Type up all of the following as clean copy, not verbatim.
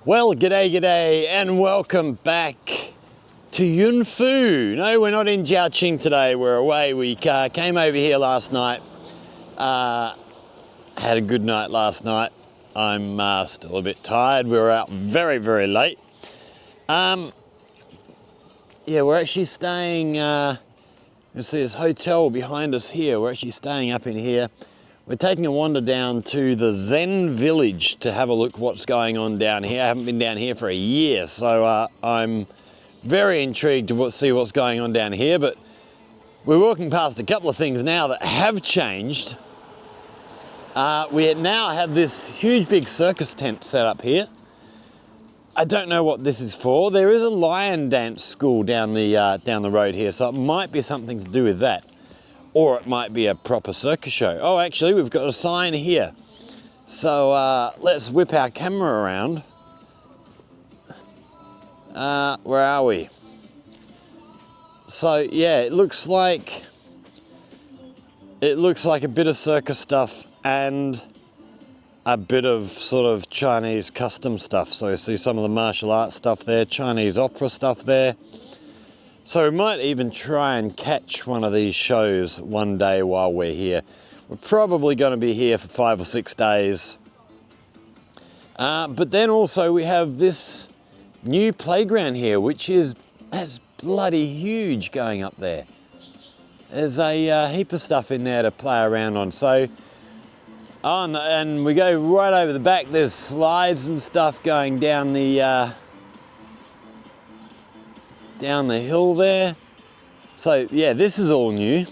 Well, g'day, and welcome back to YunFu. No, we're not in Jiaoqing today, we're away. We came over here last night, had a good night last night. I'm still a bit tired, we were out very, very late. Yeah, we're actually staying, you see this hotel behind us here, we're actually staying up in here. We're taking a wander down to the Zen village to have a look what's going on down here. I haven't been down here for a year, so I'm very intrigued to see what's going on down here, but we're walking past a couple of things now that have changed. We now have this huge big circus tent set up here. I don't know what this is for. There is a lion dance school down the road here, so it might be something to do with that. Or it might be a proper circus show. Oh, actually, we've got a sign here. So let's whip our camera around. Where are we? So yeah, it looks like a bit of circus stuff and a bit of sort of Chinese custom stuff. So you see some of the martial arts stuff there, Chinese opera stuff there. So we might even try and catch one of these shows one day while we're here. We're probably going to be here for 5 or 6 days. But then also we have this new playground here, that's bloody huge going up there. There's a heap of stuff in there to play around on. So, and we go right over the back, there's slides and stuff going down the hill there. So yeah, this is all new,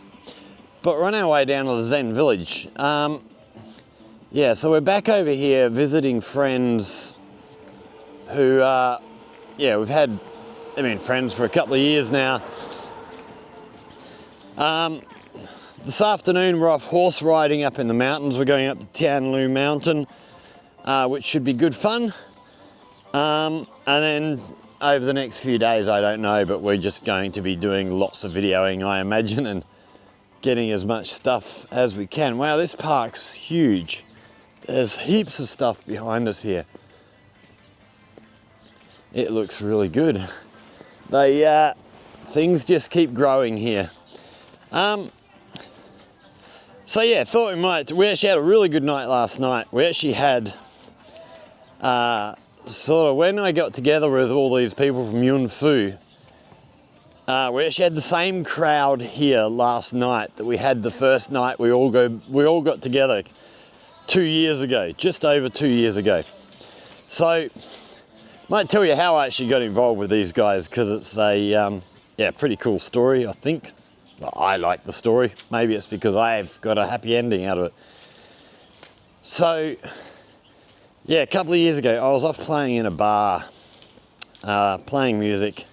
but we're on our way down to the Zen village. Yeah, so we're back over here visiting friends who, yeah, they've been friends for a couple of years now. This afternoon we're off horse riding up in the mountains. We're going up to TianLu Mountain, which should be good fun. And then over the next few days, I don't know, but we're just going to be doing lots of videoing, I imagine, and getting as much stuff as we can. Wow, this park's huge. There's heaps of stuff behind us here. It looks really good. Things just keep growing here. So yeah, thought we actually had a really good night last night. We actually had, sort of when I got together with all these people from YunFu, we actually had the same crowd here last night that we had the first night we all got together 2 years ago, just over 2 years ago. So might tell you how I actually got involved with these guys, because it's a yeah, pretty cool story, I think. Well, I like the story. Maybe it's because I've got a happy ending out of it. So yeah, a couple of years ago, I was off playing in a bar, playing music,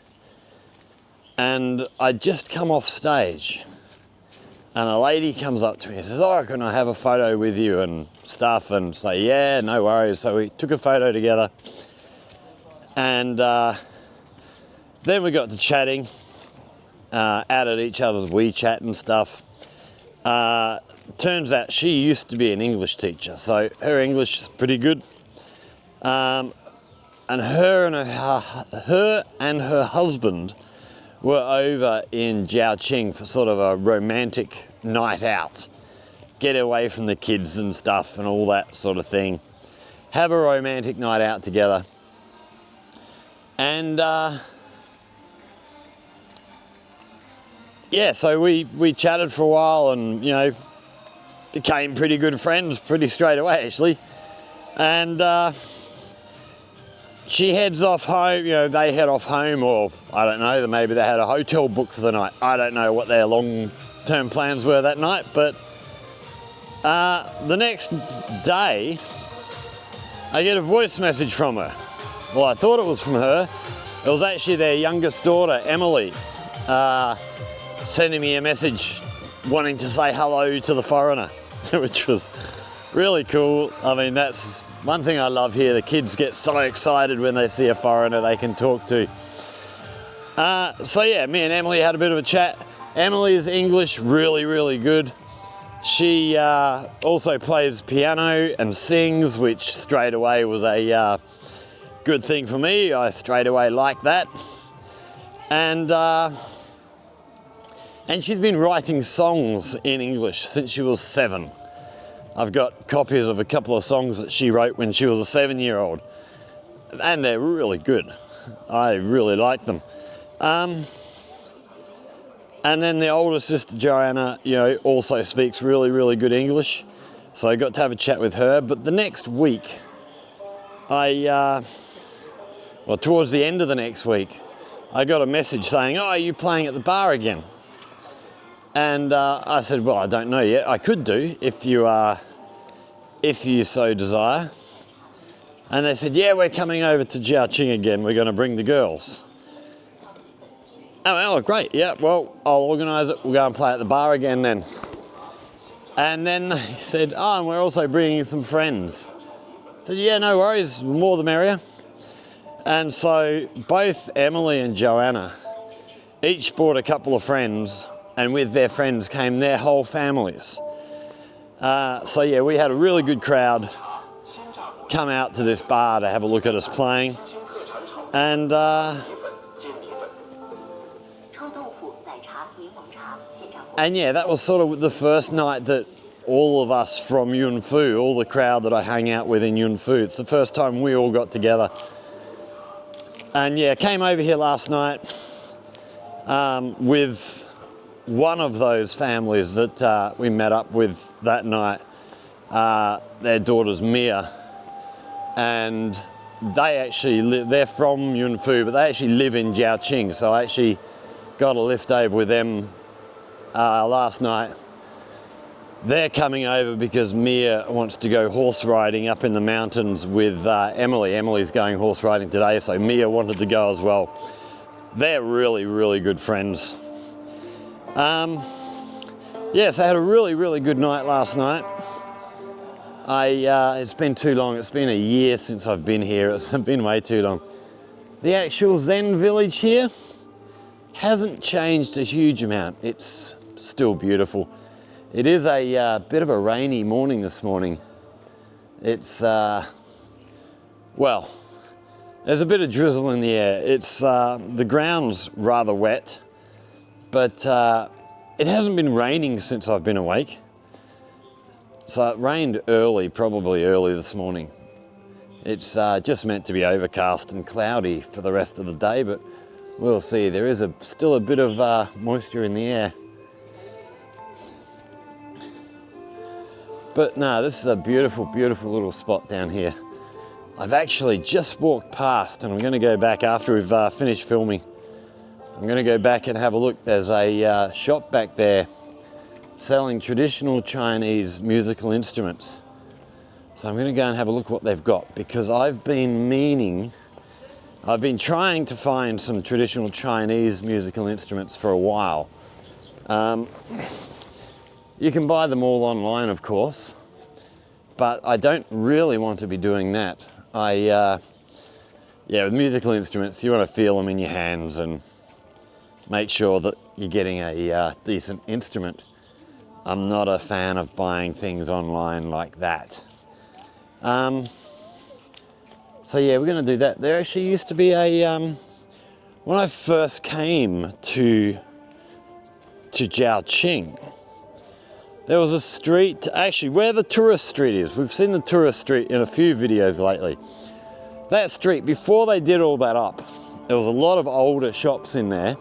and I'd just come off stage, and a lady comes up to me and says, "Oh, can I have a photo with you?" and stuff, and say, "Yeah, no worries." So we took a photo together, and then we got to chatting, added each other's WeChat and stuff. Turns out she used to be an English teacher, so her English is pretty good. And her and her husband were over in Jiaoqing for sort of a romantic night out. Get away from the kids and stuff and all that sort of thing. Have a romantic night out together. And yeah, so we chatted for a while and, you know, became pretty good friends pretty straight away actually. And she heads off home, you know, they head off home, or I don't know, maybe they had a hotel booked for the night. I don't know what their long-term plans were that night, but the next day, I get a voice message from her. Well, I thought it was from her. It was actually their youngest daughter, Emily, sending me a message wanting to say hello to the foreigner, which was really cool. I mean, that's one thing I love here. The kids get so excited when they see a foreigner they can talk to. So yeah, me and Emily had a bit of a chat. Emily's English really, really good. She also plays piano and sings, which straight away was a good thing for me. I straight away like that. And she's been writing songs in English since she was 7. I've got copies of a couple of songs that she wrote when she was a 7-year-old, and they're really good. I really like them. And then the older sister, Joanna, you know, also speaks really, really good English. So I got to have a chat with her. But the next week, well, towards the end of the next week, I got a message saying, "Oh, are you playing at the bar again?" And I said, "Well, I don't know yet. I could do if you so desire." And they said, "Yeah, we're coming over to Jiaqing again. We're going to bring the girls." Oh, great. Yeah, well, I'll organise it. We'll go and play at the bar again then. And then they said, "Oh, and we're also bringing some friends." I said, "Yeah, no worries. The more the merrier." And so both Emily and Joanna each brought a couple of friends, and with their friends came their whole families. So yeah, we had a really good crowd come out to this bar to have a look at us playing. And yeah, that was sort of the first night that all of us from YunFu, all the crowd that I hang out with in YunFu, it's the first time we all got together. And yeah, came over here last night with one of those families that we met up with that night. Their daughter's Mia, and they actually live, they're from YunFu, but they actually live in Jiaqing, so I actually got a lift over with them last night. They're coming over because Mia wants to go horse riding up in the mountains with Emily. Emily's going horse riding today, so Mia wanted to go as well. They're really, really good friends. Yes, I had a really, really good night last night. It's been too long. It's been a year since I've been here. It's been way too long. The actual Zen village here hasn't changed a huge amount. It's still beautiful. It is a bit of a rainy morning this morning. It's, well, there's a bit of drizzle in the air. It's, the ground's rather wet, but it hasn't been raining since I've been awake. So it rained early, probably early this morning. It's just meant to be overcast and cloudy for the rest of the day, but we'll see. There is still a bit of moisture in the air. But no, this is a beautiful, beautiful little spot down here. I've actually just walked past, and I'm going to go back after we've finished filming. I'm going to go back and have a look. There's a shop back there selling traditional Chinese musical instruments. So I'm going to go and have a look what they've got, because I've been trying to find some traditional Chinese musical instruments for a while. You can buy them all online, of course, but I don't really want to be doing that. Yeah, with musical instruments, you want to feel them in your hands and make sure that you're getting a decent instrument. I'm not a fan of buying things online like that. So yeah, we're going to do that. There actually used to be when I first came to Jiaqing, there was a street, actually where the tourist street is. We've seen the tourist street in a few videos lately. That street, before they did all that up, there was a lot of older shops in there.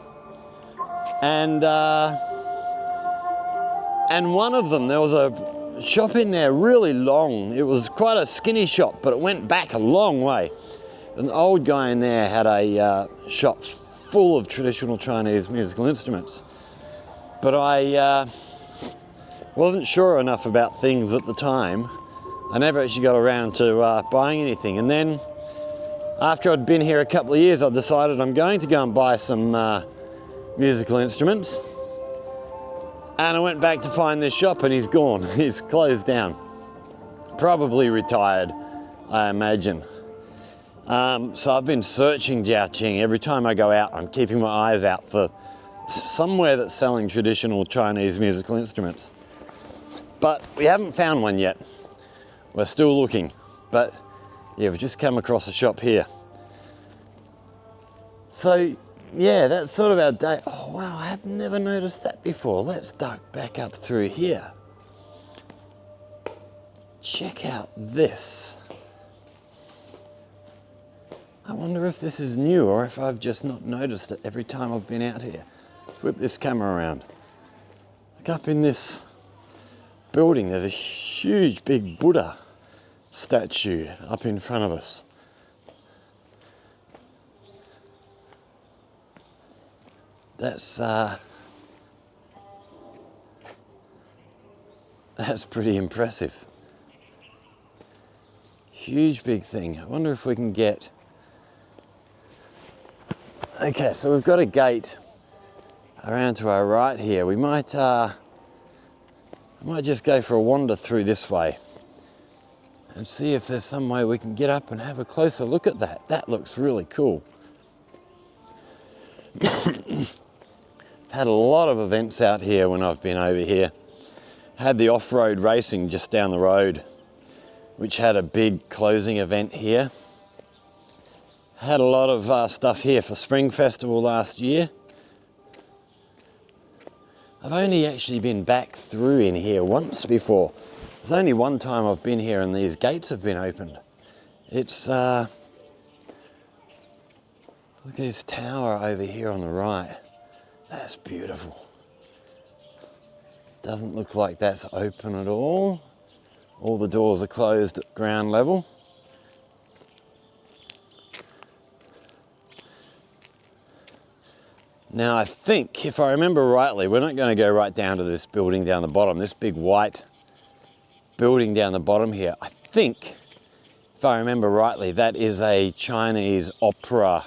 And one of them, there was a shop in there really long. It was quite a skinny shop, but it went back a long way. An old guy in there had a shop full of traditional Chinese musical instruments. But I wasn't sure enough about things at the time. I never actually got around to buying anything. And then after I'd been here a couple of years, I decided I'm going to go and buy some musical instruments. And I went back to find this shop, and he's gone. He's closed down. Probably retired, I imagine. So I've been searching Jiaqing. Every time I go out, I'm keeping my eyes out for somewhere that's selling traditional Chinese musical instruments. But we haven't found one yet. We're still looking. But yeah, we've just come across a shop here. So yeah, that's sort of our day. Oh wow, I have never noticed that before. Let's duck back up through here. Check out this. I wonder if this is new or if I've just not noticed it every time I've been out here. Whip this camera around. Look up in this building, there's a huge big Buddha statue up in front of us. That's pretty impressive. Huge big thing. I wonder if we can get... Okay, so we've got a gate around to our right here. We might just go for a wander through this way and see if there's some way we can get up and have a closer look at that. That looks really cool. Had a lot of events out here when I've been over here. Had the off-road racing just down the road, which had a big closing event here. Had a lot of stuff here for Spring Festival last year. I've only actually been back through in here once before. There's only one time I've been here and these gates have been opened. It's, look at this tower over here on the right. That's beautiful. Doesn't look like that's open at all. All the doors are closed at ground level. Now I think, if I remember rightly, we're not going to go right down to this building down the bottom, this big white building down the bottom here. I think, if I remember rightly, that is a Chinese opera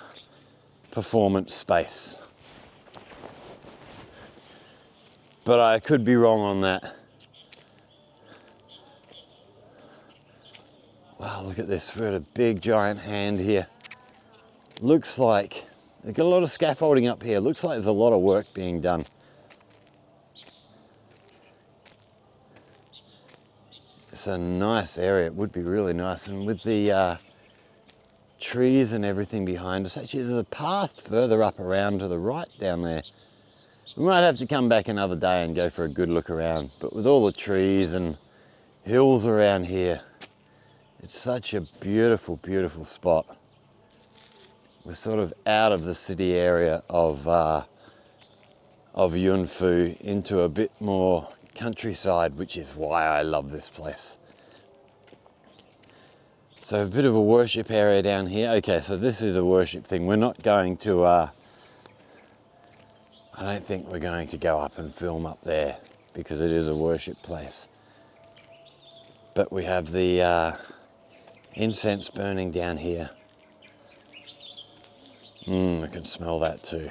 performance space. But I could be wrong on that. Wow, look at this, we've got a big giant hand here. Looks like they've got a lot of scaffolding up here. Looks like there's a lot of work being done. It's a nice area. It would be really nice. And with the trees and everything behind us, actually there's a path further up around to the right down there. We might have to come back another day and go for a good look around. But with all the trees and hills around here, it's such a beautiful, beautiful spot. We're sort of out of the city area of YunFu into a bit more countryside, which is why I love this place. So a bit of a worship area down here. Okay, so this is a worship thing. We're not going to, I don't think we're going to go up and film up there because it is a worship place. But we have the incense burning down here. I can smell that too.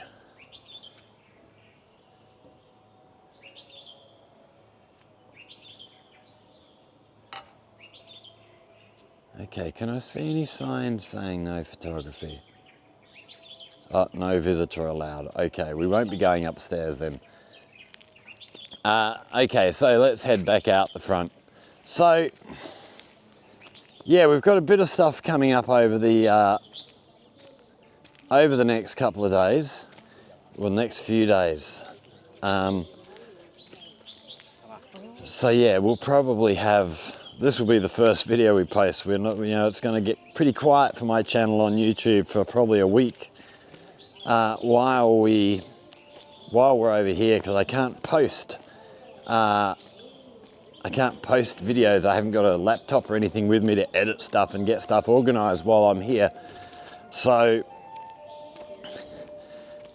Okay, can I see any signs saying no photography? Oh, no visitor allowed. Okay, we won't be going upstairs then. Okay, so let's head back out the front. So, yeah, we've got a bit of stuff coming up over the next couple of days, or the next few days. So yeah, we'll probably have, this will be the first video we post. We're not, it's going to get pretty quiet for my channel on YouTube for probably a week while we're over here, because I can't post videos. I haven't got a laptop or anything with me to edit stuff and get stuff organized while I'm here. So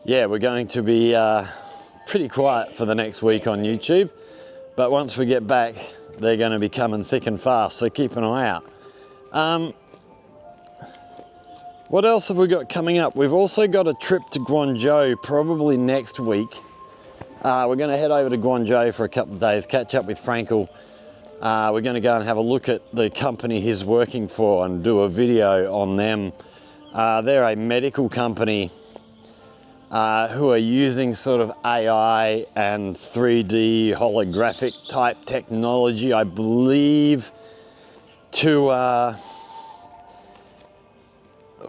yeah, we're going to be pretty quiet for the next week on YouTube, but once we get back, they're going to be coming thick and fast, so keep an eye out. What else have we got coming up? We've also got a trip to Guangzhou probably next week. We're going to head over to Guangzhou for a couple of days, catch up with Frankel. We're going to go and have a look at the company he's working for and do a video on them. They're a medical company who are using sort of AI and 3D holographic type technology, I believe, to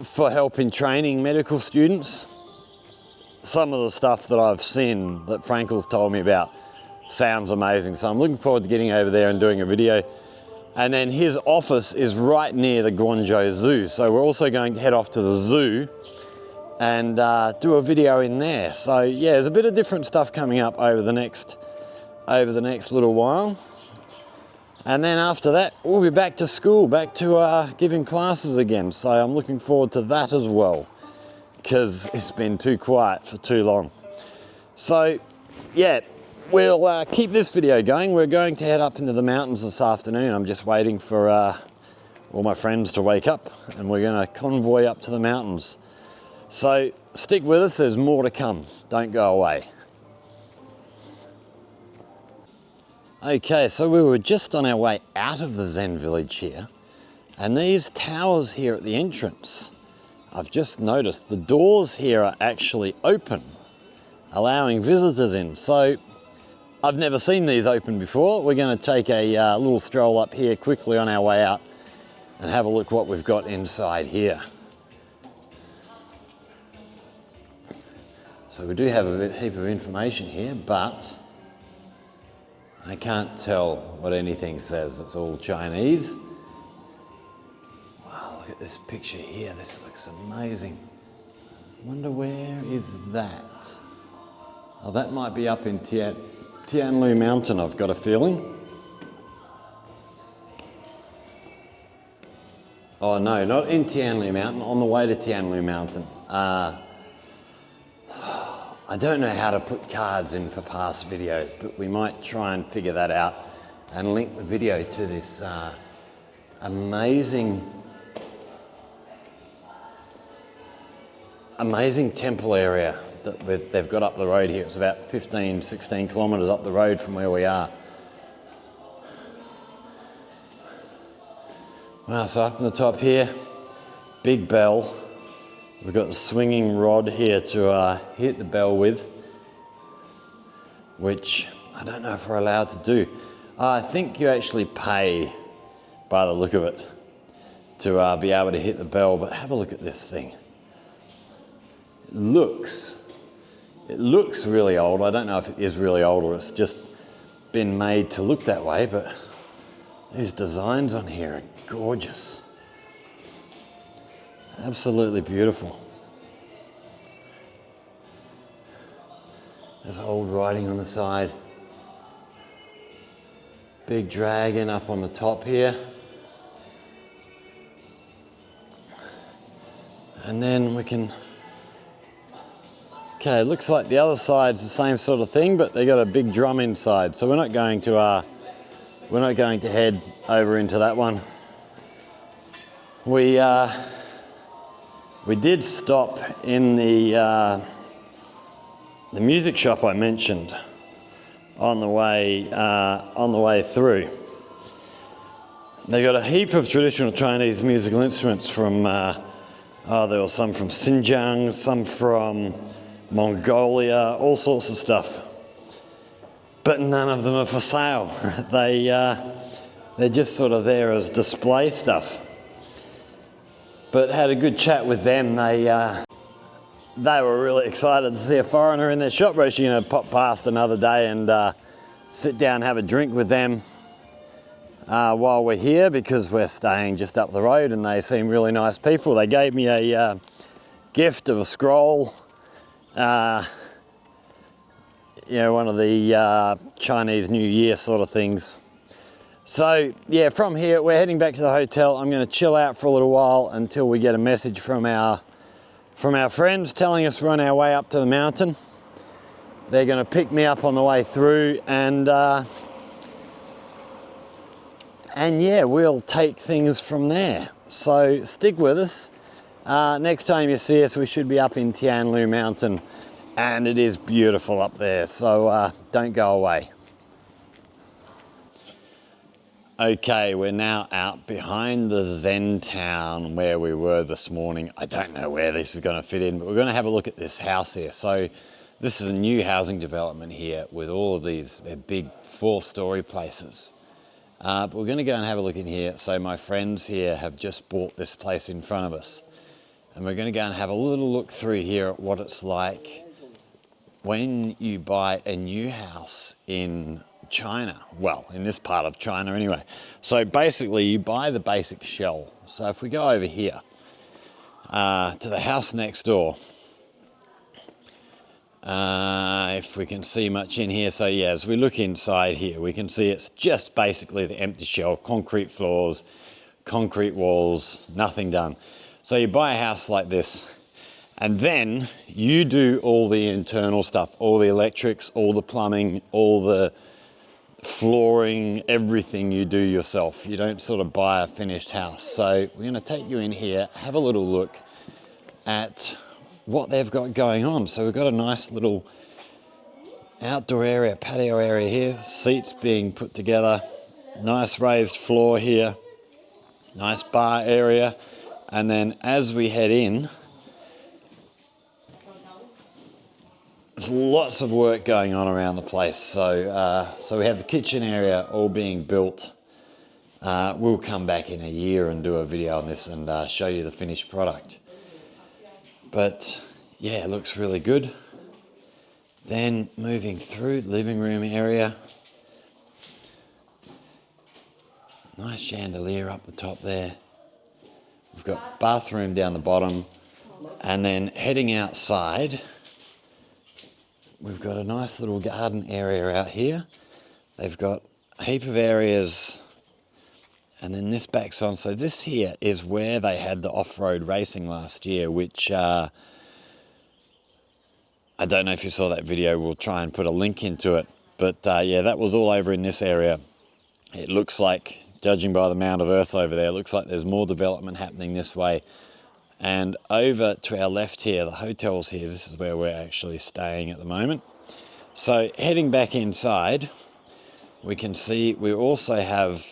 for help in training medical students. some of the stuff that I've seen that Frankel's told me about sounds amazing. So I'm looking forward to getting over there and doing a video. And then his office is right near the Guangzhou Zoo. So we're also going to head off to the zoo and do a video in there. So yeah, there's a bit of different stuff coming up over the next little while. And then after that, we'll be back to school, back to giving classes again. So I'm looking forward to that as well, because it's been too quiet for too long. So yeah, we'll keep this video going. We're going to head up into the mountains this afternoon. I'm just waiting for all my friends to wake up, and we're going to convoy up to the mountains. So stick with us, there's more to come. Don't go away. Okay, so we were just on our way out of the Zen village here, and these towers here at the entrance, I've just noticed the doors here are actually open, allowing visitors in. So I've never seen these open before. We're going to take a little stroll up here quickly on our way out and have a look what we've got inside here. So we do have a heap of information here, but I can't tell what anything says. It's all Chinese. Wow, look at this picture here. This looks amazing. I wonder where is that? Oh, that might be up in TianLu Mountain, I've got a feeling. Oh no, not in TianLu Mountain, on the way to TianLu Mountain. I don't know how to put cards in for past videos, but we might try and figure that out and link the video to this amazing temple area that they've got up the road here. It's about 15, 16 kilometres up the road from where we are. Wow, so up on the top here, big bell. We've got the swinging rod here to hit the bell with, which I don't know if we're allowed to do. I think you actually pay, by the look of it, to be able to hit the bell, but have a look at this thing. It looks really old. I don't know if it is really old or it's just been made to look that way, but these designs on here are gorgeous. Absolutely beautiful. There's old writing on the side. Big dragon up on the top here. And then we can... Okay, it looks like the other side's the same sort of thing, but they got a big drum inside. So we're not going to head over into that one. We did stop in the music shop I mentioned on the way through. They got a heap of traditional Chinese musical instruments from. There was some from Xinjiang, some from Mongolia, all sorts of stuff. But none of them are for sale. They're just sort of there as display stuff. But had a good chat with them. They were really excited to see a foreigner in their shop. We're actually going to pop past another day and sit down and have a drink with them while we're here, because we're staying just up the road and they seem really nice people. They gave me a gift of a scroll, one of the Chinese New Year sort of things. So yeah, from here we're heading back to the hotel. I'm going to chill out for a little while until we get a message from our friends telling us we're on our way up to the mountain. They're going to pick me up on the way through, and yeah, we'll take things from there. So stick with us. Next time you see us, we should be up in TianLu Mountain, and it is beautiful up there. So don't go away. Okay, we're now out behind the Zen Town where we were this morning. I don't know where this is going to fit in, but we're going to have a look at this house here. So this is a new housing development here with all of these big 4-story places. But we're going to go and have a look in here. So my friends here have just bought this place in front of us. And we're going to go and have a little look through here at what it's like when you buy a new house in China, well, in this part of China anyway, so basically you buy the basic shell. So if we go over here to the house next door, if we can see much in here, so yeah, as we look inside here, we can see it's just basically the empty shell, concrete floors, concrete walls, nothing done. So you buy a house like this, and then you do all the internal stuff, all the electrics, all the plumbing, all the flooring, everything you do yourself. You don't sort of buy a finished house. So we're going to take you in here, have a little look at what they've got going on. So we've got a nice little outdoor area, patio area here, seats being put together, nice raised floor here, nice bar area, and then as we head in, there's lots of work going on around the place. So we have the kitchen area all being built. We'll come back in a year and do a video on this and show you the finished product. But yeah, it looks really good. Then moving through, living room area. Nice chandelier up the top there. We've got bathroom down the bottom. And then heading outside, we've got a nice little garden area out here. They've got a heap of areas, and then this backs on. So this here is where they had the off-road racing last year, which I don't know if you saw that video. We'll try and put a link into it. But yeah, that was all over in this area. It looks like, judging by the mound of earth over there, it looks like there's more development happening this way. And over to our left here, the hotel's here. This is where we're actually staying at the moment. So heading back inside, we can see we also have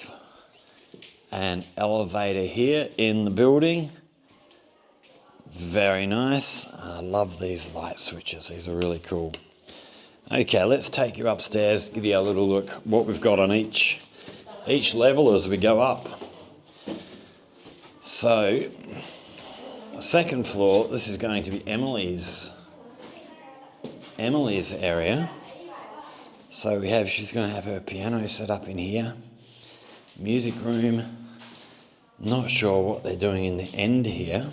an elevator here in the building. Very nice. I love these light switches. These are really cool. Okay, let's take you upstairs, give you a little look what we've got on each level as we go up. So, the second floor, this is going to be Emily's area. So she's going to have her piano set up in here. Music room. Not sure what they're doing in the end here.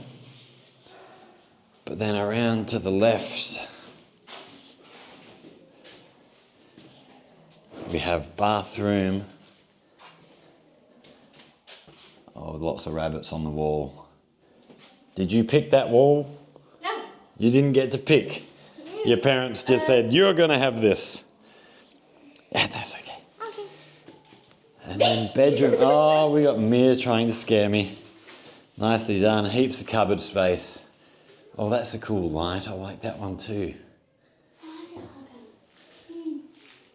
But then around to the left, we have bathroom. Oh, lots of rabbits on the wall. Did you pick that wall? No. You didn't get to pick. Your parents just said, you're going to have this. Yeah, that's okay. Okay. And then bedroom. Oh, we got Mia trying to scare me. Nicely done. Heaps of cupboard space. Oh, that's a cool light. I like that one too.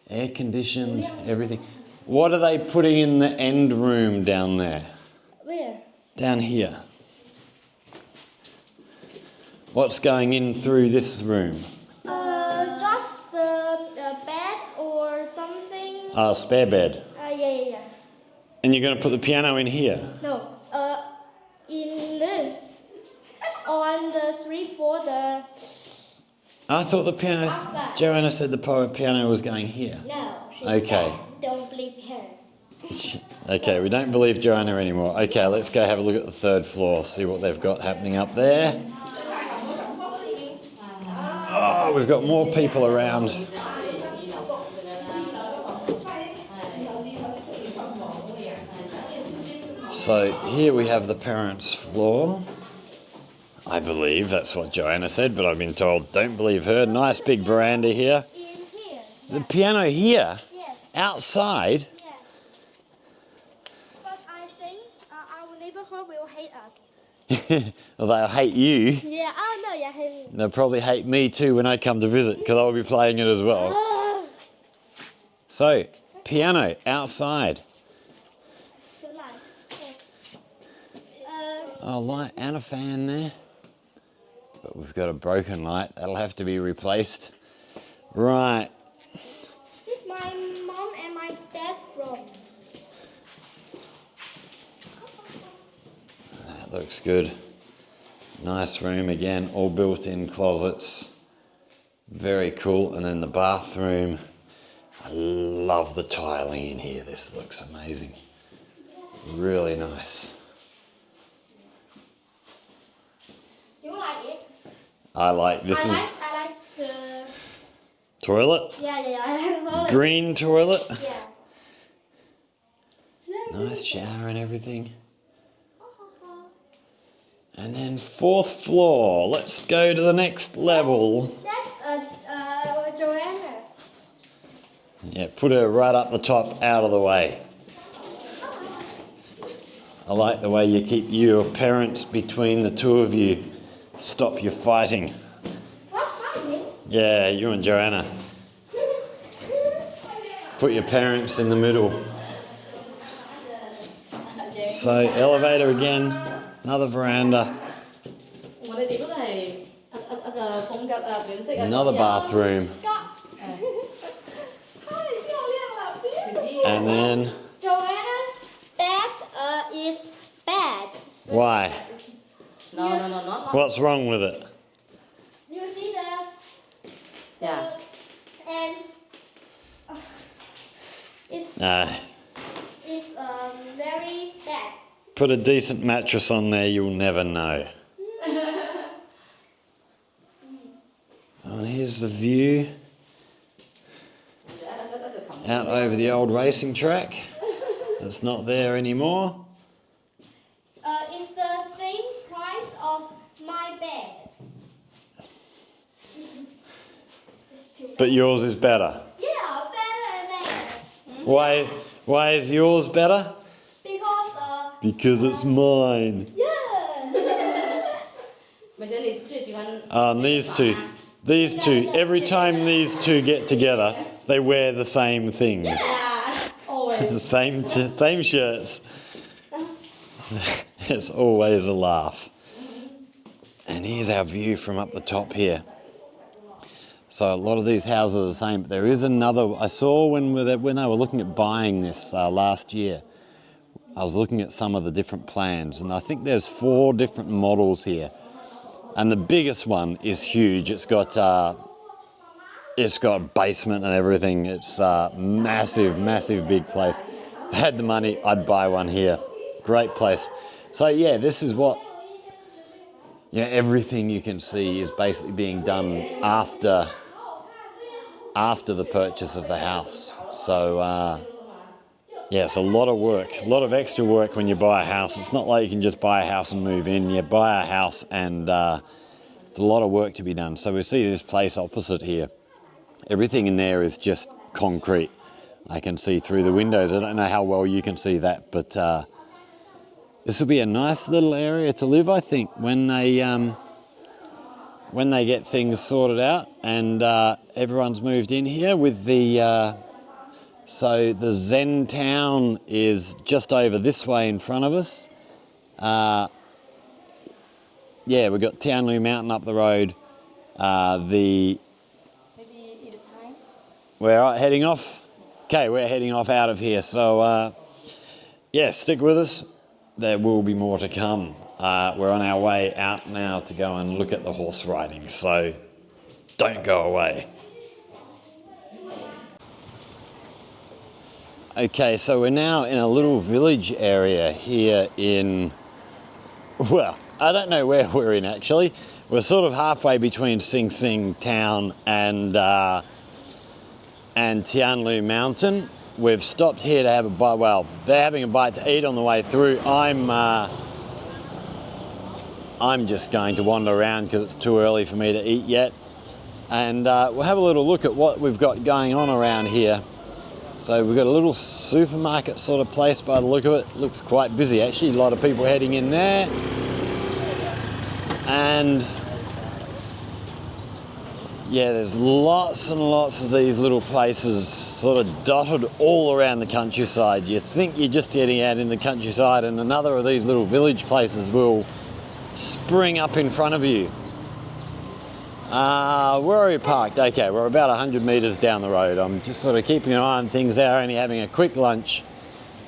Air conditioned, everything. What are they putting in the end room down there? Where? Down here. What's going in through this room? Just the bed or something. Spare bed. Yeah. And you're going to put the piano in here? No. On the street for the. I thought the piano. Outside. Joanna said the piano was going here. No. She's Okay. dead. Don't believe her. Okay, we don't believe Joanna anymore. Okay, let's go have a look at the third floor, see what they've got happening up there. Oh, we've got more people around. So here we have the parents' floor. I believe that's what Joanna said, but I've been told don't believe her. Nice big veranda here. In here. The piano here? Yes. Outside? Yes. But I think our neighborhood will hate us. Well, they'll hate you. Yeah. Oh no. Yeah. Hate me. They'll probably hate me too when I come to visit because I'll be playing it as well. So, piano outside. Good night. Oh, light and a fan there. But we've got a broken light. That'll have to be replaced. Right. This is my mom and my dad's room. That looks good. Nice room again, all built-in closets. Very cool. And then the bathroom. I love the tiling in here. This looks amazing. Really nice. You like it? I like this. I like the Toilet? yeah. I like toilet. Green toilet? Yeah. Nice shower and everything. And then 4th floor. Let's go to the next level. That's Joanna's. Yeah, put her right up the top, out of the way. I like the way you keep your parents between the two of you. Stop your fighting. What fighting? Yeah, you and Joanna. Put your parents in the middle. So, elevator again, another veranda, another bathroom, and then... Joanna's bed is bad. Why? No, not. What's wrong with it? You see the Yeah. and it's very bad. Put a decent mattress on there, you'll never know. Oh, here's the view out over the old racing track. It's not there anymore. It's the same price of my bed. It's too bad. But yours is better. Yeah, better and better. Why is yours better? Because Because it's mine. yeah. And these two, every time these two get together, they wear the same things. The same shirts. It's always a laugh. And here's our view from up the top here. So a lot of these houses are the same, but there is another. I saw when they were looking at buying this last year, I was looking at some of the different plans, and I think there's 4 different models here. And the biggest one is huge. It's got a basement and everything. It's a massive big place. If I had the money, I'd buy one here. Great place. So yeah, this is what, everything you can see is basically being done after the purchase of the house. So it's a lot of work, a lot of extra work when you buy a house. It's not like you can just buy a house and move in. You buy a house and there's a lot of work to be done. So we see this place opposite here. Everything in there is just concrete. I can see through the windows. I don't know how well you can see that, but this will be a nice little area to live, I think, when they get things sorted out and everyone's moved in here with the... So the Zen Town is just over this way in front of us. We've got TianLu Mountain up the road. We're heading off. Okay, we're heading off out of here. So stick with us. There will be more to come. We're on our way out now to go and look at the horse riding. So don't go away. Okay, so we're now in a little village area here in, I don't know where we're in actually. We're sort of halfway between Zen Town and TianLu Mountain. We've stopped here to have a bite. Well, they're having a bite to eat on the way through. I'm just going to wander around because it's too early for me to eat yet. And we'll have a little look at what we've got going on around here. So we've got a little supermarket sort of place by the look of it. Looks quite busy actually, a lot of people heading in there. And there's lots and lots of these little places sort of dotted all around the countryside. You think you're just getting out in the countryside and another of these little village places will spring up in front of you. Where are we parked? Okay, we're about 100 metres down the road. I'm just sort of keeping an eye on things there, only having a quick lunch,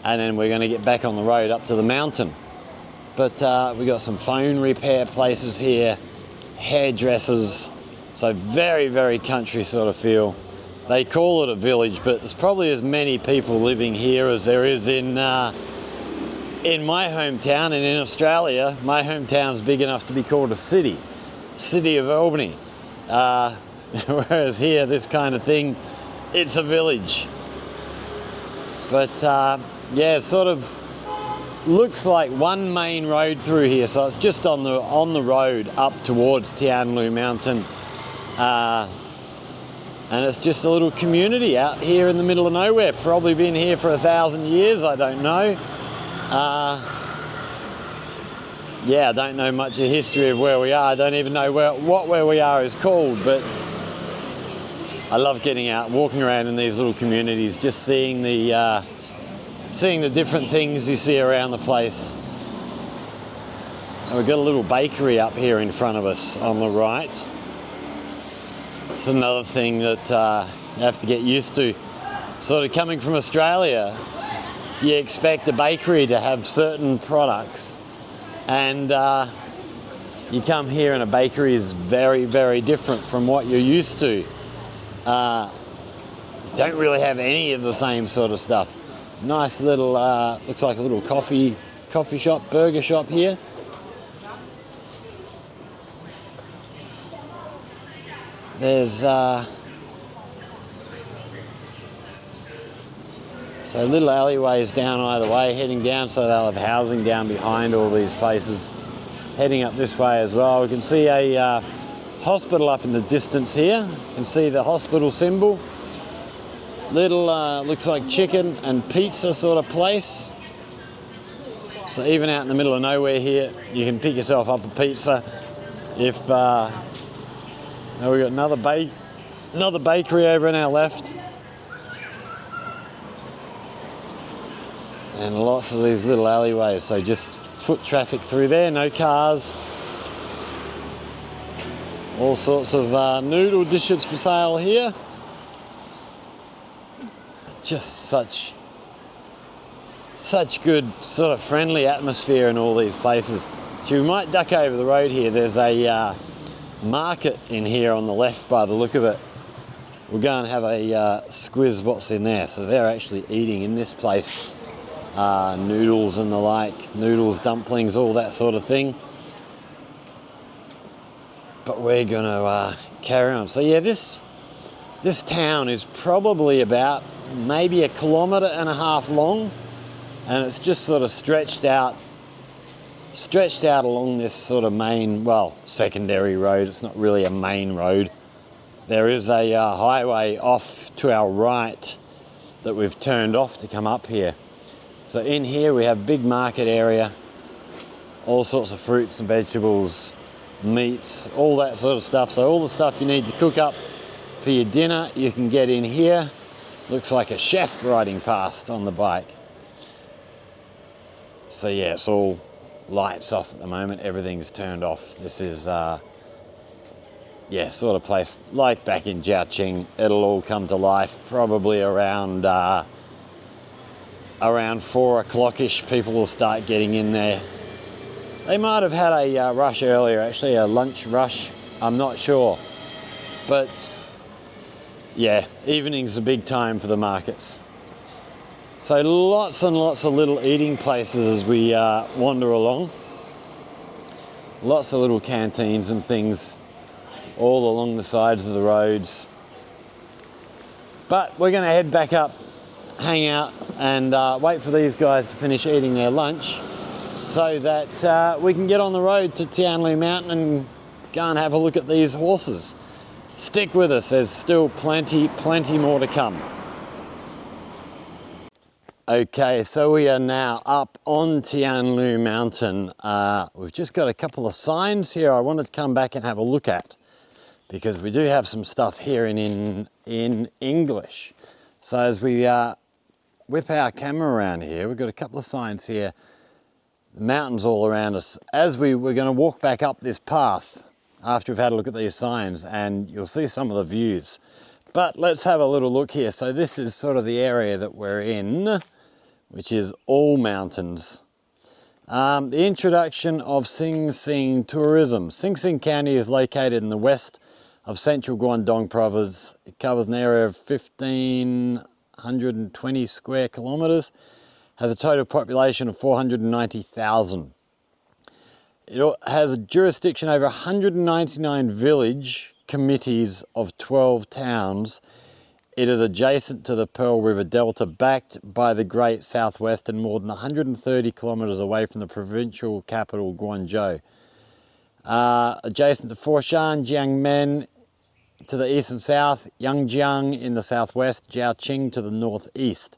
and then we're going to get back on the road up to the mountain. But we got some phone repair places here, hairdressers, So very, very country sort of feel. They call it a village, but there's probably as many people living here as there is in my hometown, and in Australia, my hometown's big enough to be called a city of Albany. Whereas here, this kind of thing, it's a village. But yeah, sort of looks like one main road through here, so it's just on the road up towards TianLu Mountain. And it's just a little community out here in the middle of nowhere. Probably been here for 1,000 years, I don't know. Yeah, I don't know much of the history of where we are. I don't even know where we are is called, but I love getting out, walking around in these little communities, just seeing the different things you see around the place. And we've got a little bakery up here in front of us on the right. It's another thing that you have to get used to. Sort of coming from Australia, you expect a bakery to have certain products, and you come here and a bakery is very, very different from what you're used to. You don't really have any of the same sort of stuff. Nice little, looks like a little coffee shop, burger shop here. There's so little alleyways down either way, heading down, so they'll have housing down behind all these places. Heading up this way as well, we can see a hospital up in the distance here. You can see the hospital symbol. Little looks like chicken and pizza sort of place. So even out in the middle of nowhere here, you can pick yourself up a pizza. If now we've got another bakery over on our left. And lots of these little alleyways, so just foot traffic through there, no cars. All sorts of noodle dishes for sale here. Just such good sort of friendly atmosphere in all these places. So we might duck over the road here. There's a market in here on the left by the look of it. We'll go and have a squiz what's in there. So they're actually eating in this place noodles and the like, noodles, dumplings, all that sort of thing. But we're gonna carry on. So yeah, this town is probably about maybe 1.5 kilometres long, and it's just sort of stretched out along this sort of main, well, secondary road. It's not really a main road. There is a highway off to our right that we've turned off to come up here. So in here we have big market area, all sorts of fruits and vegetables, meats, all that sort of stuff. So all the stuff you need to cook up for your dinner, you can get in here. Looks like a chef riding past on the bike. So yeah, it's all lights off at the moment, everything's turned off. This is yeah, sort of place like back in Jiaoqing. It'll all come to life probably around 4 o'clock-ish. People will start getting in there. They might have had a rush earlier, actually a lunch rush, I'm not sure. But yeah, evening's a big time for the markets. So lots and lots of little eating places as we wander along. Lots of little canteens and things all along the sides of the roads. But we're going to head back up, hang out and wait for these guys to finish eating their lunch so that we can get on the road to TianLu Mountain and go and have a look at these horses. Stick with us, there's still plenty more to come. Okay, so we are now up on TianLu Mountain. We've just got a couple of signs here I wanted to come back and have a look at, because we do have some stuff here in English. So as we whip our camera around here, we've got a couple of signs here. The mountains all around us. As we're going to walk back up this path after we've had a look at these signs, and you'll see some of the views. But let's have a little look here. So this is sort of the area that we're in, which is all mountains. The introduction of Sing Sing tourism. Sing Sing County is located in the west of central Guangdong province. It covers an area of 1,520 square kilometres, has a total population of 490,000. It has a jurisdiction over 199 village committees of 12 towns. It is adjacent to the Pearl River Delta, backed by the Great Southwest and more than 130 kilometres away from the provincial capital, Guangzhou. Adjacent to Foshan, Jiangmen to the east and south, Yangjiang in the southwest, Jiaoqing to the northeast.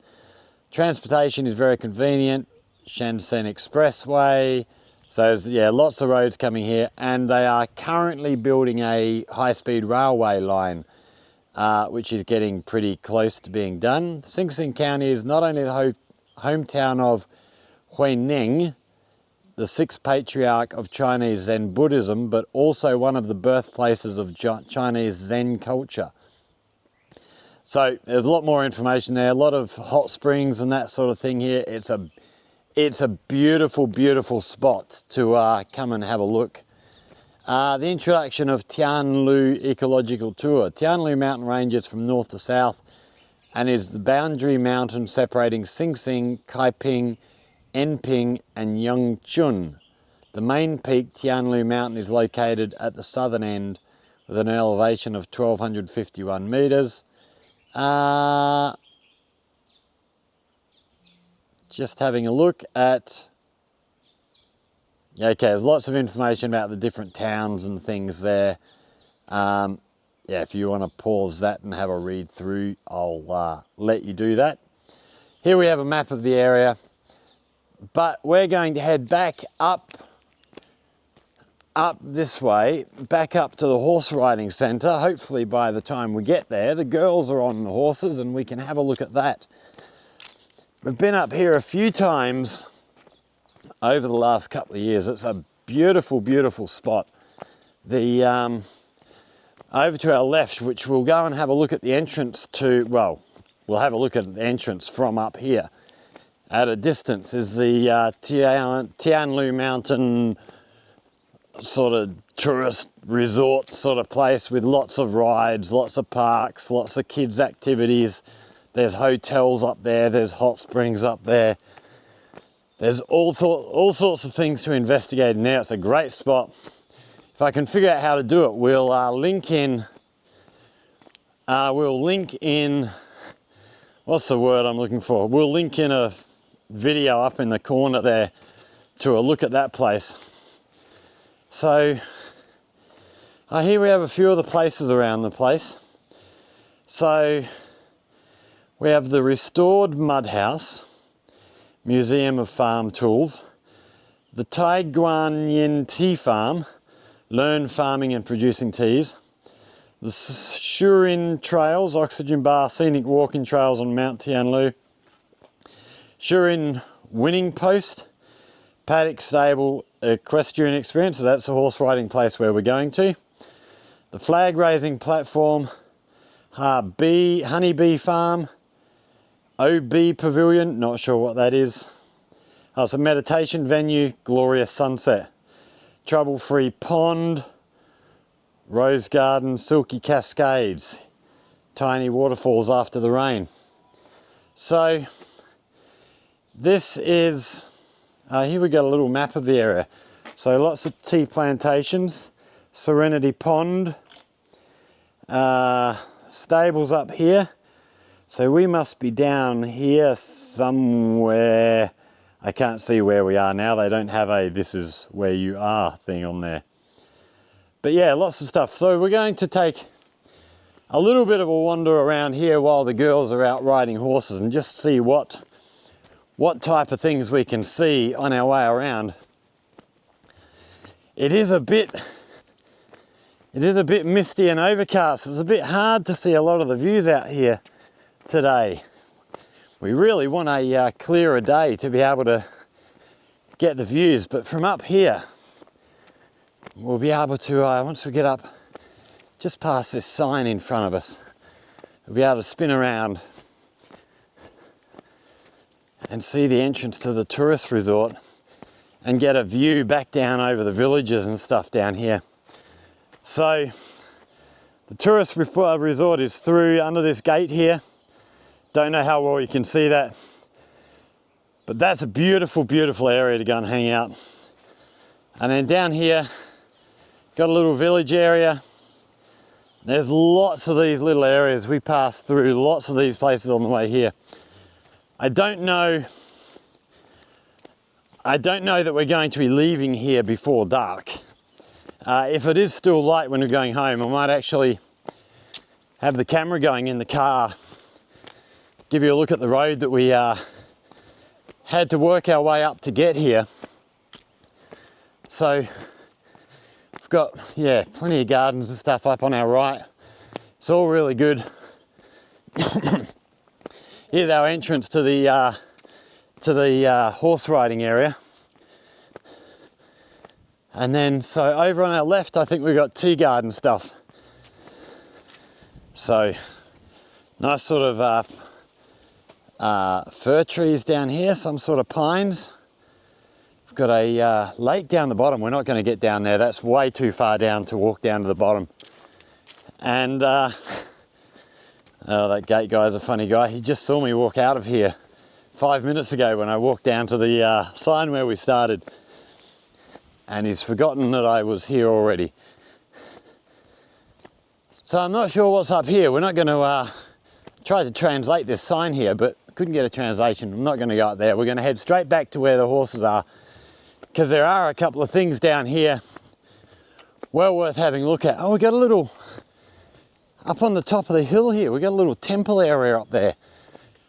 Transportation is very convenient, Shenzhen Expressway, so yeah, lots of roads coming here, and they are currently building a high-speed railway line, which is getting pretty close to being done. Sing Sing County is not only the hometown of Huineng, the sixth patriarch of Chinese Zen Buddhism, but also one of the birthplaces of Chinese Zen culture. So there's a lot more information there, a lot of hot springs and that sort of thing here. It's a beautiful, beautiful spot to come and have a look. The introduction of TianLu Ecological Tour. TianLu Mountain ranges from north to south and is the boundary mountain separating Sing Sing, Kaiping, Enping and Yangchun. The main peak, TianLu Mountain, is located at the southern end with an elevation of 1,251 metres. Just having a look at... Okay, there's lots of information about the different towns and things there. Yeah, if you want to pause that and have a read through, I'll let you do that. Here we have a map of the area, but we're going to head back up this way, back up to the horse riding centre. Hopefully by the time we get there, the girls are on the horses and we can have a look at that. We've been up here a few times over the last couple of years. It's a beautiful, beautiful spot. The over to our left, which we'll go and have a look at the entrance to, well, we'll have a look at the entrance from up here. At a distance is the TianLu Mountain sort of tourist resort sort of place with lots of rides, lots of parks, lots of kids activities. There's hotels up there, there's hot springs up there. There's all sorts of things to investigate in there. It's a great spot. If I can figure out how to do it, we'll link in, what's the word I'm looking for? We'll link in a video up in the corner there to a look at that place. So here we have a few of the places around the place. So we have the restored mud house, Museum of Farm Tools, the Tai Guanyin Tea Farm, learn farming and producing teas, the Shurin Trails, oxygen bar, scenic walking trails on Mount Tianlu, Shurin Winning Post, paddock stable equestrian experience, so that's the horse riding place where we're going to, the flag raising platform, honeybee farm, OB Pavilion, not sure what that is. It's a meditation venue, glorious sunset. Trouble-free pond, rose garden, silky cascades, tiny waterfalls after the rain. So this is, here we got a little map of the area. So lots of tea plantations, Serenity Pond, stables up here. So we must be down here somewhere. I can't see where we are now. They don't have a "this is where you are" thing on there. But yeah, lots of stuff. So we're going to take a little bit of a wander around here while the girls are out riding horses and just see what type of things we can see on our way around. It is a bit misty and overcast. It's a bit hard to see a lot of the views out here today. We really want a clearer day to be able to get the views, but from up here we'll be able to, once we get up just past this sign in front of us, we'll be able to spin around and see the entrance to the tourist resort and get a view back down over the villages and stuff down here. So The tourist resort is through under this gate here. Don't know how well you can see that, but that's a beautiful, beautiful area to go and hang out. And then down here, got a little village area. There's lots of these little areas. We passed through lots of these places on the way here. I don't know that we're going to be leaving here before dark. If it is still light when we're going home, I might actually have the camera going in the car, give you a look at the road that we had to work our way up to get here. So we've got, yeah, plenty of gardens and stuff up on our right. It's all really good. Here's our entrance to the horse riding area. And then, so over on our left, I think we've got tea garden stuff. So, nice sort of fir trees down here, some sort of pines. We've got a lake down the bottom. We're not going to get down there. That's way too far down to walk down to the bottom. And, oh, that gate guy's a funny guy. He just saw me walk out of here 5 minutes ago when I walked down to the sign where we started. And he's forgotten that I was here already. So I'm not sure what's up here. We're not going to try to translate this sign here, but couldn't get a translation. I'm not going to go up there. We're going to head straight back to where the horses are, because there are a couple of things down here well worth having a look at. Oh, we got a little, up on the top of the hill here, we got a little temple area up there.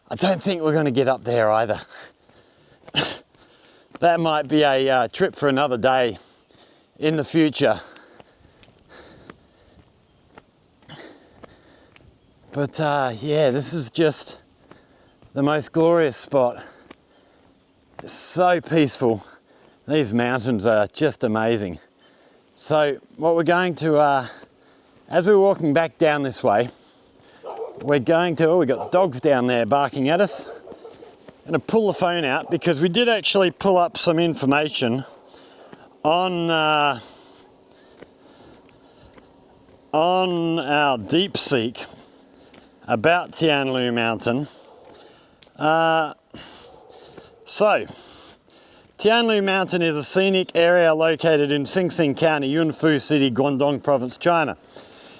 I don't think we're going to get up there either. That might be a trip for another day in the future. But yeah, this is just the most glorious spot. It's so peaceful. These mountains are just amazing. So what we're going to, as we're walking back down this way, we're going to, oh, we've got dogs down there barking at us. I'm going to pull the phone out because we did actually pull up some information on our DeepSeek about TianLu Mountain. So, TianLu Mountain is a scenic area located in Xingxing County, YunFu City, Guangdong Province, China.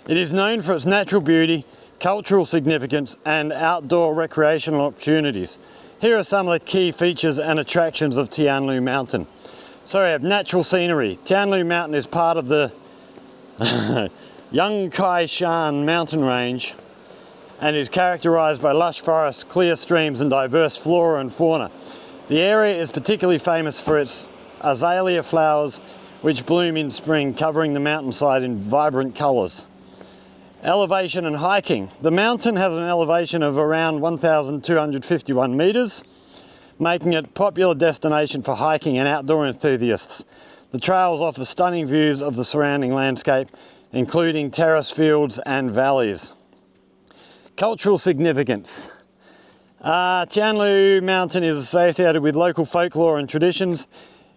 It is known for its natural beauty, cultural significance, and outdoor recreational opportunities. Here are some of the key features and attractions of TianLu Mountain. So we have natural scenery. TianLu Mountain is part of the Yangkaishan mountain range and is characterized by lush forests, clear streams, and diverse flora and fauna. The area is particularly famous for its azalea flowers, which bloom in spring, covering the mountainside in vibrant colors. Elevation and hiking. The mountain has an elevation of around 1,251 meters, making it a popular destination for hiking and outdoor enthusiasts. The trails offer stunning views of the surrounding landscape, including terrace fields and valleys. Cultural significance. TianLu Mountain is associated with local folklore and traditions.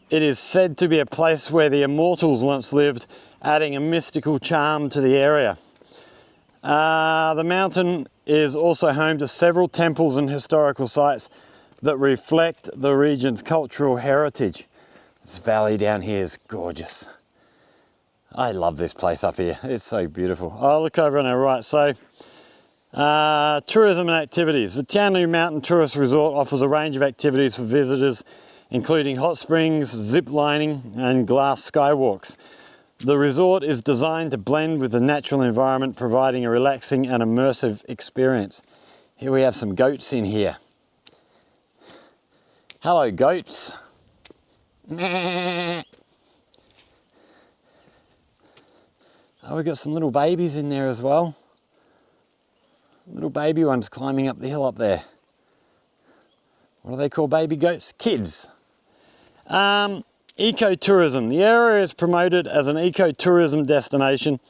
It is said to be a place where the immortals once lived, adding a mystical charm to the area. The mountain is also home to several temples and historical sites that reflect the region's cultural heritage. This valley down here is gorgeous. I love this place up here. It's so beautiful. Oh, look over on our right. So, tourism and activities. The TianLu Mountain Tourist Resort offers a range of activities for visitors, including hot springs, zip lining, and glass skywalks. The resort is designed to blend with the natural environment, providing a relaxing and immersive experience. Here we have some goats in here. Hello, goats. Oh, we've got some little babies in there as well. Little baby ones climbing up the hill up there. What do they call baby goats? Kids. Ecotourism. The area is promoted as an ecotourism destination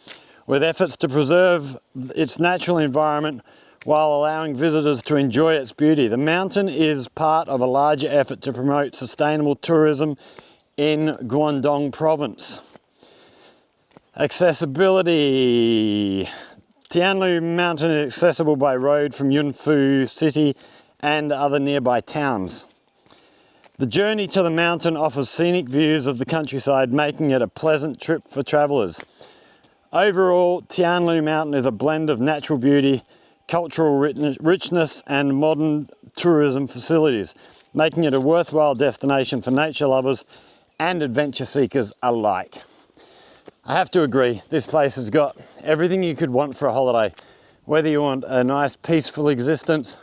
with efforts to preserve its natural environment while allowing visitors to enjoy its beauty. The mountain is part of a larger effort to promote sustainable tourism in Guangdong Province. Accessibility. TianLu Mountain is accessible by road from YunFu city and other nearby towns. The journey to the mountain offers scenic views of the countryside, making it a pleasant trip for travellers. Overall, TianLu Mountain is a blend of natural beauty, cultural richness and modern tourism facilities, making it a worthwhile destination for nature lovers and adventure seekers alike. I have to agree, this place has got everything you could want for a holiday. Whether you want a nice peaceful existence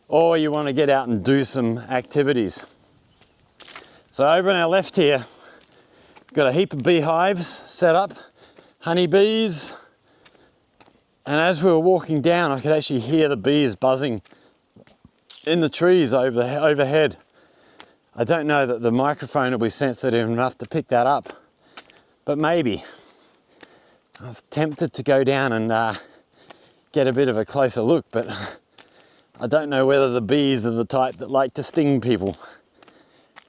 or you want to get out and do some activities. So over on our left here, got a heap of beehives set up, honeybees, and as we were walking down I could actually hear the bees buzzing in the trees overhead. I don't know that the microphone will be sensitive enough to pick that up, but maybe. I was tempted to go down and get a bit of a closer look, but I don't know whether the bees are the type that like to sting people.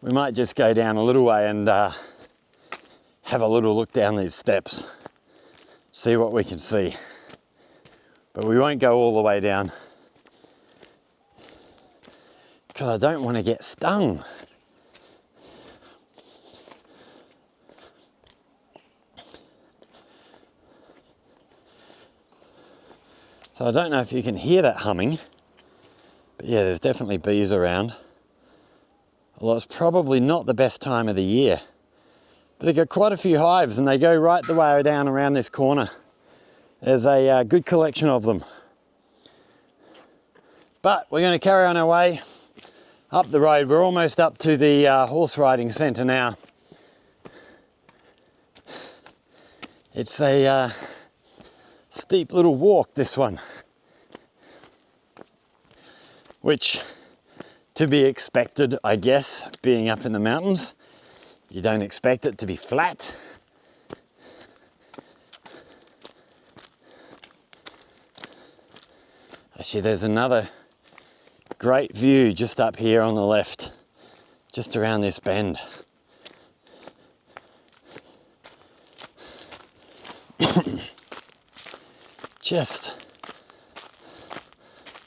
We might just go down a little way and have a little look down these steps, see what we can see. But we won't go all the way down because I don't want to get stung. So I don't know if you can hear that humming, but yeah, there's definitely bees around. Although it's probably not the best time of the year. But they've got quite a few hives and they go right the way down around this corner. There's a good collection of them. But we're going to carry on our way up the road. We're almost up to the horse riding centre now. It's a steep little walk, this one. Which, to be expected, I guess, being up in the mountains. You don't expect it to be flat. Actually, there's another great view just up here on the left, just around this bend. Just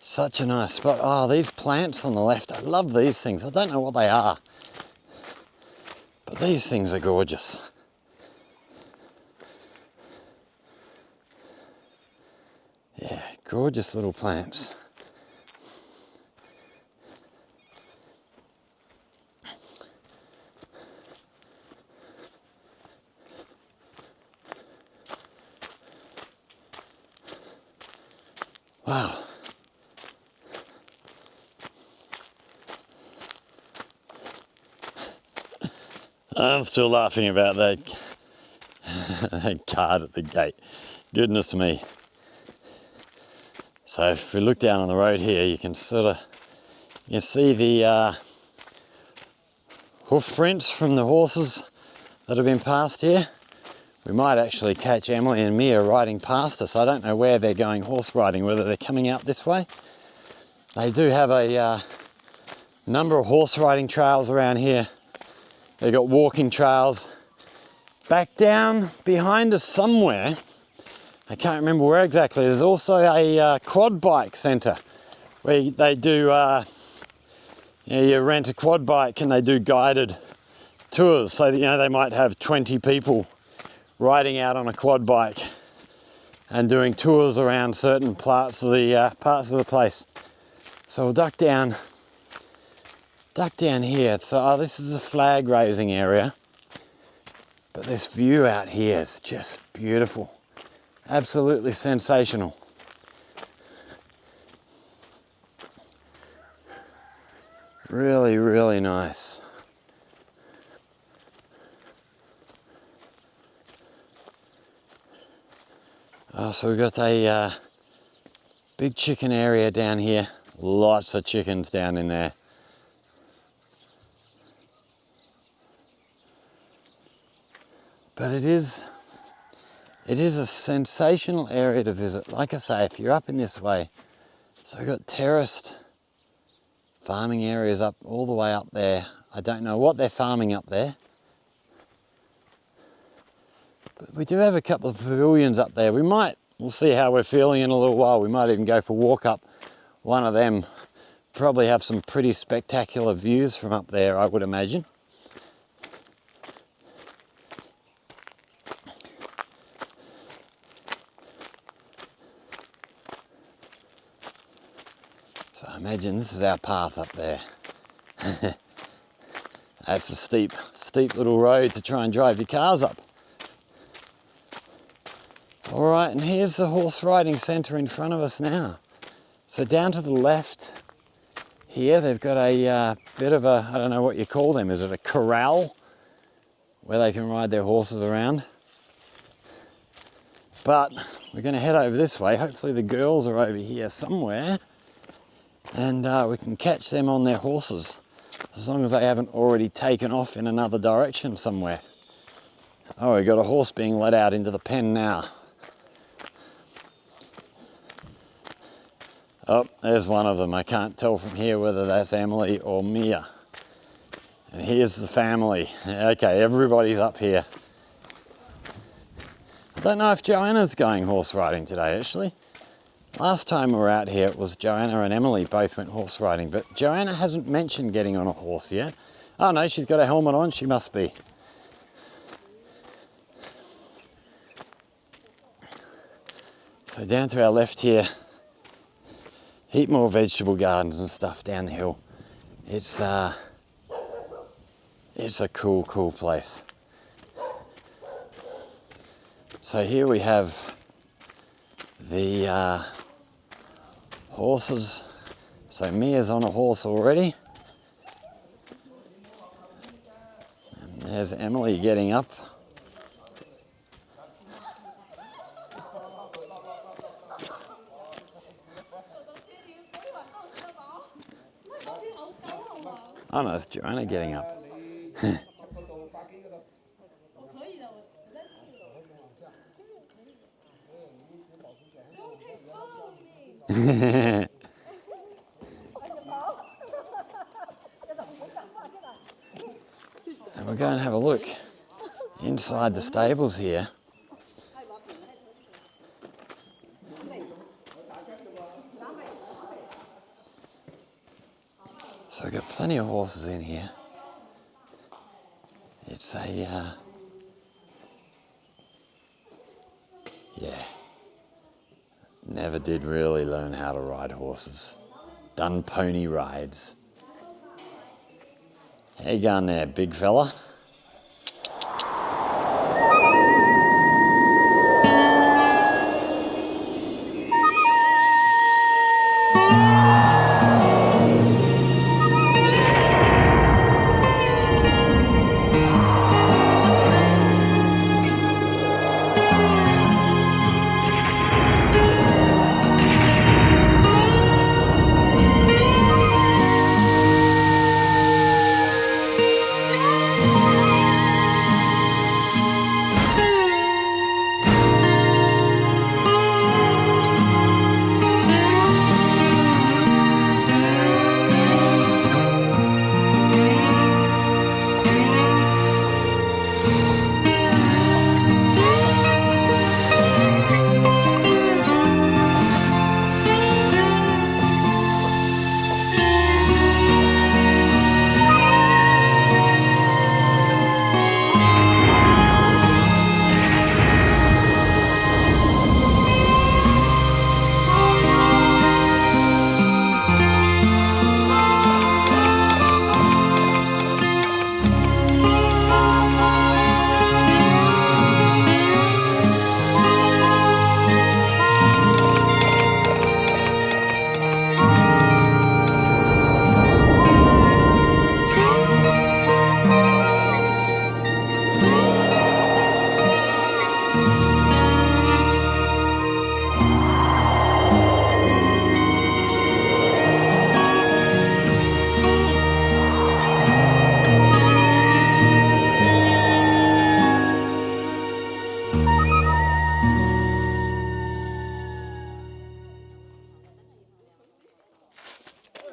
such a nice spot. Oh, these plants on the left, I love these things. I don't know what they are, but these things are gorgeous. Yeah, gorgeous little plants. Wow. I'm still laughing about that, that card at the gate. Goodness me. So if we look down on the road here, you can you see the hoof prints from the horses that have been passed here. We might actually catch Emily and Mia riding past us. I don't know where they're going horse riding, whether they're coming out this way. They do have a number of horse riding trails around here. They've got walking trails. Back down behind us somewhere, I can't remember where exactly, there's also a quad bike centre where they do, you rent a quad bike and they do guided tours. So that, they might have 20 people riding out on a quad bike and doing tours around certain parts of the place. So we'll duck down here. So this is a flag raising area, but this view out here is just beautiful, absolutely sensational. Really, really nice. Oh, so we've got a big chicken area down here. Lots of chickens down in there. But it is a sensational area to visit. Like I say, if you're up in this way, so we've got terraced farming areas up all the way up there. I don't know what they're farming up there. But we do have a couple of pavilions up there. We might We'll see how we're feeling in a little while. We might even go for a walk up one of them. Probably have some pretty spectacular views from up there, I would imagine. So I imagine this is our path up there. That's a steep little road to try and drive your cars up. All right, and here's the horse riding centre in front of us now. So down to the left here, they've got a bit of a, I don't know what you call them, is it a corral? Where they can ride their horses around. But we're going to head over this way. Hopefully the girls are over here somewhere. And we can catch them on their horses. As long as they haven't already taken off in another direction somewhere. Oh, we've got a horse being let out into the pen now. Oh, there's one of them. I can't tell from here whether that's Emily or Mia. And here's the family. Okay, everybody's up here. I don't know if Joanna's going horse riding today, actually. Last time we were out here, it was Joanna and Emily both went horse riding, but Joanna hasn't mentioned getting on a horse yet. Oh no, she's got a helmet on, she must be. So down to our left here, heap more vegetable gardens and stuff down the hill. It's a cool place. So here we have the horses. So Mia's on a horse already. And there's Emily getting up. Oh no, it's Joanna getting up. And we'll go and have a look inside the stables here. So we've got plenty of horses in here. It's a, yeah, never did really learn how to ride horses. Done pony rides. How you going there, big fella?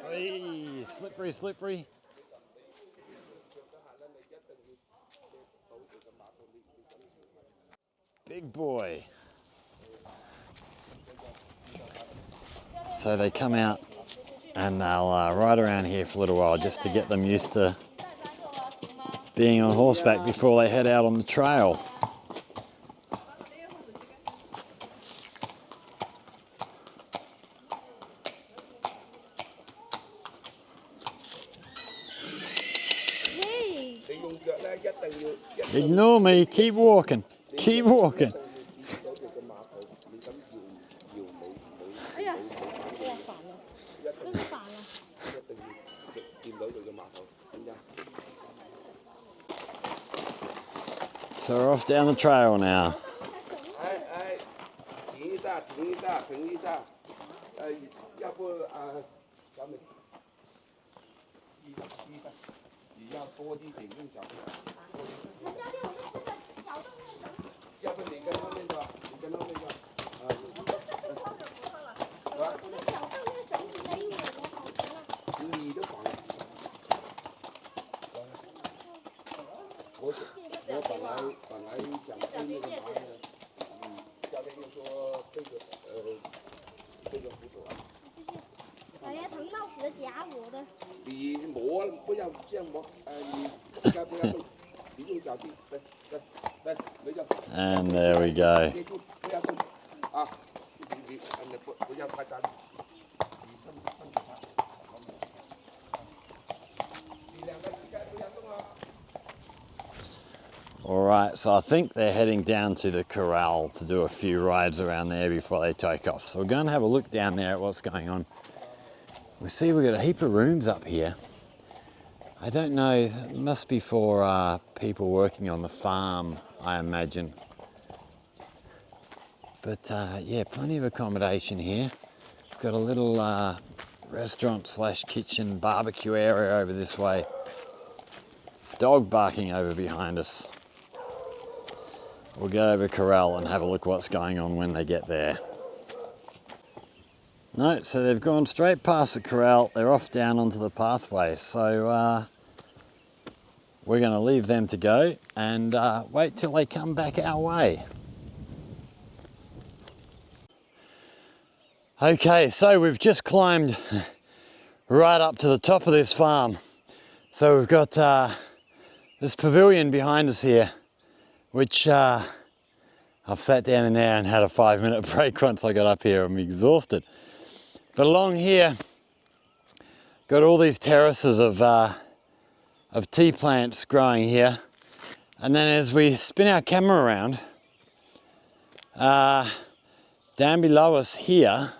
Hey, slippery, slippery. Big boy. So they come out and they'll ride around here for a little while just to get them used to being on horseback before they head out on the trail. Hey. Ignore me, keep walking, keep walking. 哎呀，哇，反了，真是反了。 So we're off down the trail now. 停一下，停一下，停一下。要不咱们你要多一点用脚步。要不你跟后面走，你跟后面走。我的脚上面绳子勒我，我好疼啊！你的房。我本来想跟那个拿的，教练又说这个不走啊。谢谢。老爷疼到死的夹我的。你磨不要这样磨，你不要动，你用脚去，来，没事。And there we go. 不要动啊，你不要太大力，你身体差，你两个膝盖不要动啊。 All right, so I think they're heading down to the corral to do a few rides around there before they take off. So we're going to have a look down there at what's going on. We see we've got a heap of rooms up here. I don't know, it must be for people working on the farm, I imagine. But yeah, plenty of accommodation here. We've got a little restaurant slash kitchen barbecue area over this way. Dog barking over behind us. We'll go over corral and have a look what's going on when they get there. No, so they've gone straight past the corral. They're off down onto the pathway. So we're going to leave them to go and wait till they come back our way. Okay, so we've just climbed right up to the top of this farm. So we've got this pavilion behind us here, which I've sat down in there and had a 5-minute break once I got up here. I'm exhausted. But along here, got all these terraces of tea plants growing here. And then as we spin our camera around, down below us here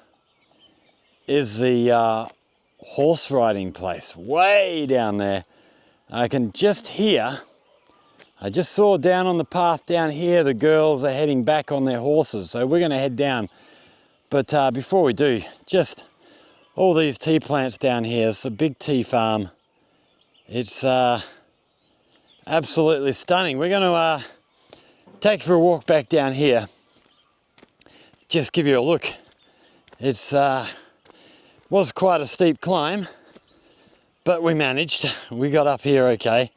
is the horse riding place, way down there. I can just hear, I just saw down on the path down here, the girls are heading back on their horses. So we're gonna head down. But before we do, just all these tea plants down here. It's a big tea farm. It's absolutely stunning. We're gonna take for a walk back down here. Just give you a look. It's was quite a steep climb, but we managed. We got up here okay.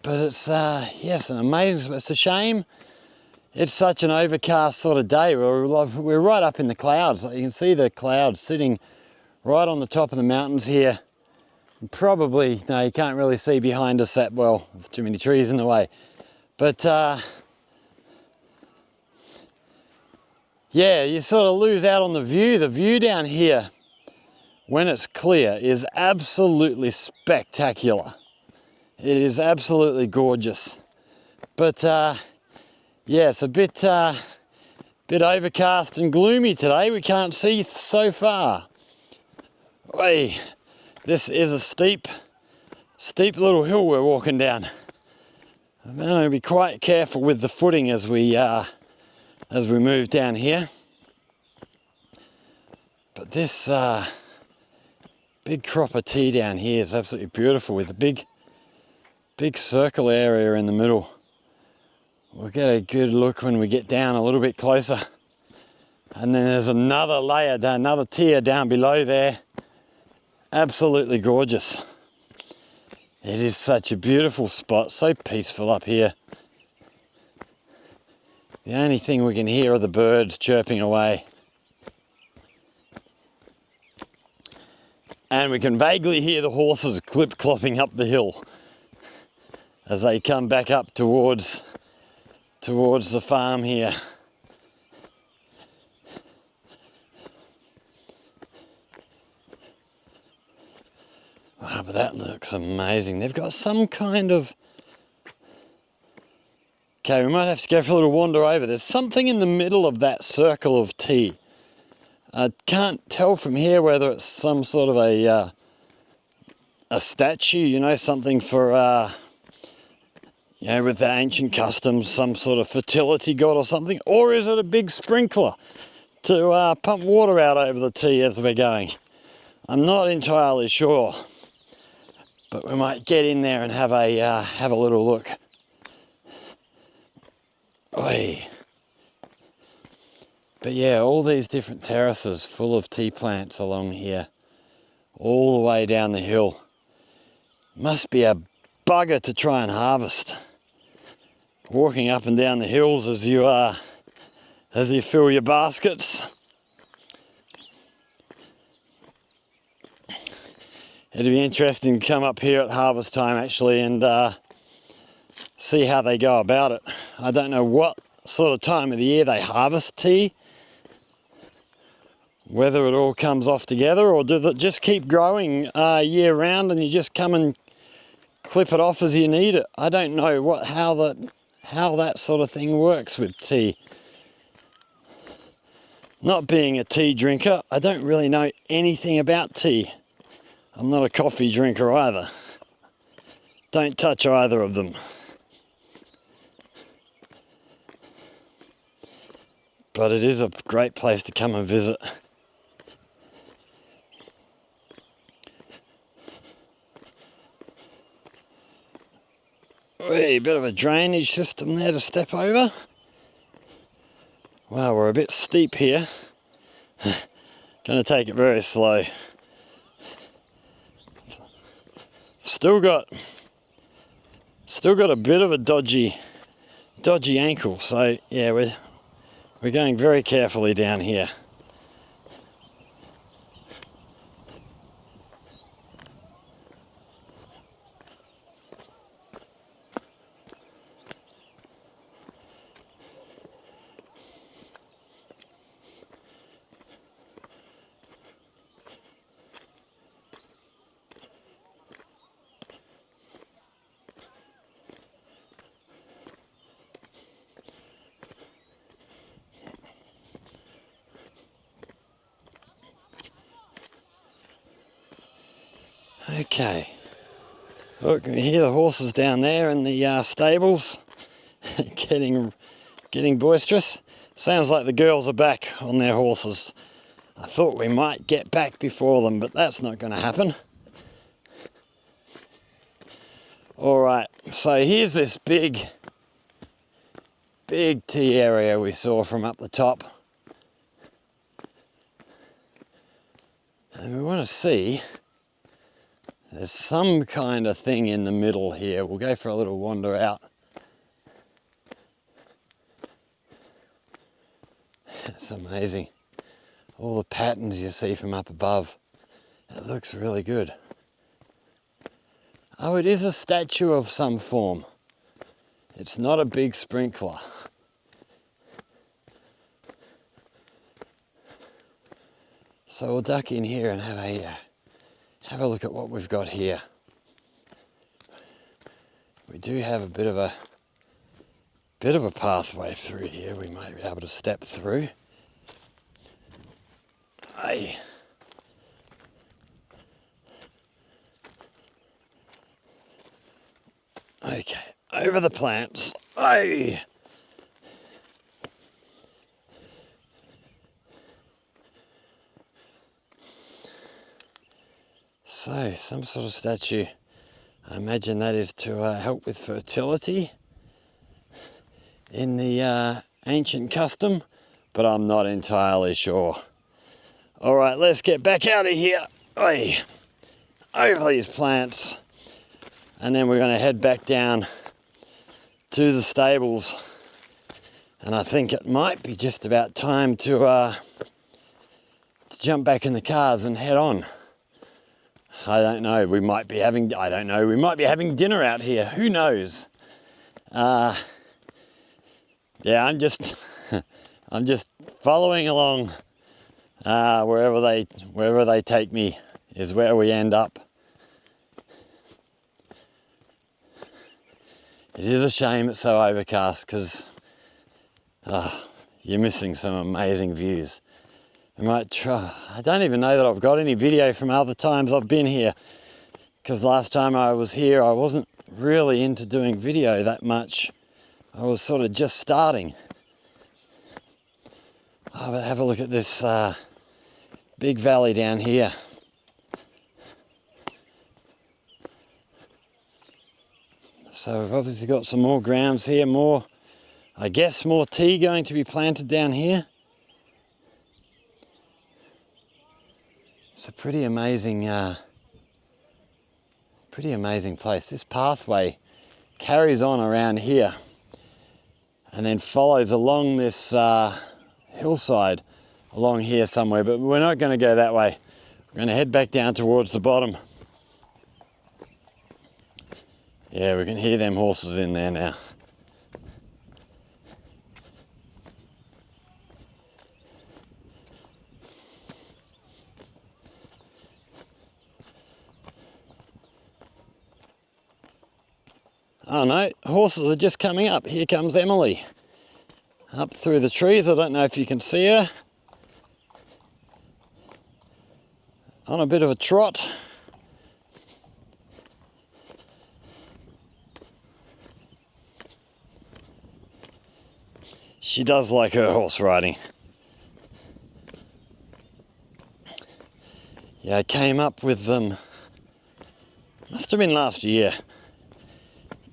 But it's yes, an amazing. It's a shame it's such an overcast sort of day. We're right up in the clouds. You can see the clouds sitting right on the top of the mountains here. Probably, no, you can't really see behind us that well. There's too many trees in the way. But yeah, you sort of lose out on the view. The view down here, when it's clear, is absolutely spectacular. It is absolutely gorgeous. But yeah, it's a bit overcast and gloomy today. We can't see so far. Hey, this is a steep little hill we're walking down. I'm going to be quite careful with the footing as we move down here. But this big crop of tea down here is absolutely beautiful with a big circle area in the middle. We'll get a good look when we get down a little bit closer. And then there's another layer, another tier down below there. Absolutely gorgeous. It is such a beautiful spot, so peaceful up here. The only thing we can hear are the birds chirping away. And we can vaguely hear the horses clip-clopping up the hill as they come back up towards the farm here. Wow, but that looks amazing. They've got some kind of... Okay, we might have to go for a little wander over. There's something in the middle of that circle of tea. I can't tell from here whether it's some sort of a statue, you know, something for, you know, with the ancient customs, some sort of fertility god or something, or is it a big sprinkler to pump water out over the tea as we're going? I'm not entirely sure, but we might get in there and have a little look. Oi. But yeah, all these different terraces full of tea plants along here, all the way down the hill. Must be a bugger to try and harvest. Walking up and down the hills as you fill your baskets. It'd be interesting to come up here at harvest time actually and see how they go about it. I don't know what sort of time of the year they harvest tea, whether it all comes off together or does it just keep growing year round and you just come and clip it off as you need it. I don't know how that sort of thing works with tea. Not being a tea drinker, I don't really know anything about tea. I'm not a coffee drinker either. Don't touch either of them. But it is a great place to come and visit. A bit of a drainage system there to step over. Wow, we're a bit steep here. Gonna take it very slow. Still got a bit of a dodgy ankle, so yeah, we're going very carefully down here. Okay, look, you hear the horses down there in the stables getting boisterous. Sounds like the girls are back on their horses. I thought we might get back before them, but that's not going to happen. Alright, so here's this big tea area we saw from up the top. And we want to see... There's some kind of thing in the middle here. We'll go for a little wander out. It's amazing. All the patterns you see from up above. It looks really good. Oh, it is a statue of some form. It's not a big sprinkler. So we'll duck in here and have a look at what we've got here. We do have a bit of a pathway through here. We might be able to step through. Aye. Okay, over the plants. Aye. So, some sort of statue. I imagine that is to help with fertility in the ancient custom, but I'm not entirely sure. All right, let's get back out of here. Oi, over these plants, and then we're going to head back down to the stables And I think it might be just about time to jump back in the cars and head on. I don't know, we might be having dinner out here, who knows? Yeah, I'm just following along. Wherever they take me is where we end up. It is a shame it's so overcast, because you're missing some amazing views. I might try. I don't even know that I've got any video from other times I've been here, because last time I was here I wasn't really into doing video that much. I was sort of just starting. Oh, but have a look at this big valley down here. So we've obviously got some more grounds here, I guess more tea going to be planted down here. It's a pretty amazing place. This pathway carries on around here and then follows along this hillside along here somewhere, but we're not going to go that way. We're going to head back down towards the bottom. Yeah, we can hear them horses in there now. Oh no, horses are just coming up. Here comes Emily. Up through the trees. I don't know if you can see her. On a bit of a trot. She does like her horse riding. Yeah, I came up with them, must have been last year.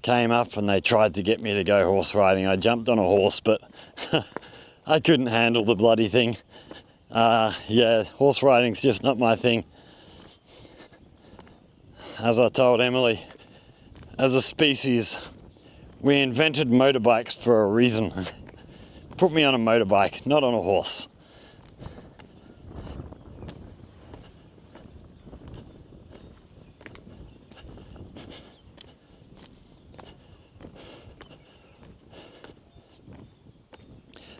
Came up and they tried to get me to go horse riding. I jumped on a horse, but I couldn't handle the bloody thing. Yeah, horse riding's just not my thing. As I told Emily, as a species, we invented motorbikes for a reason. Put me on a motorbike, not on a horse.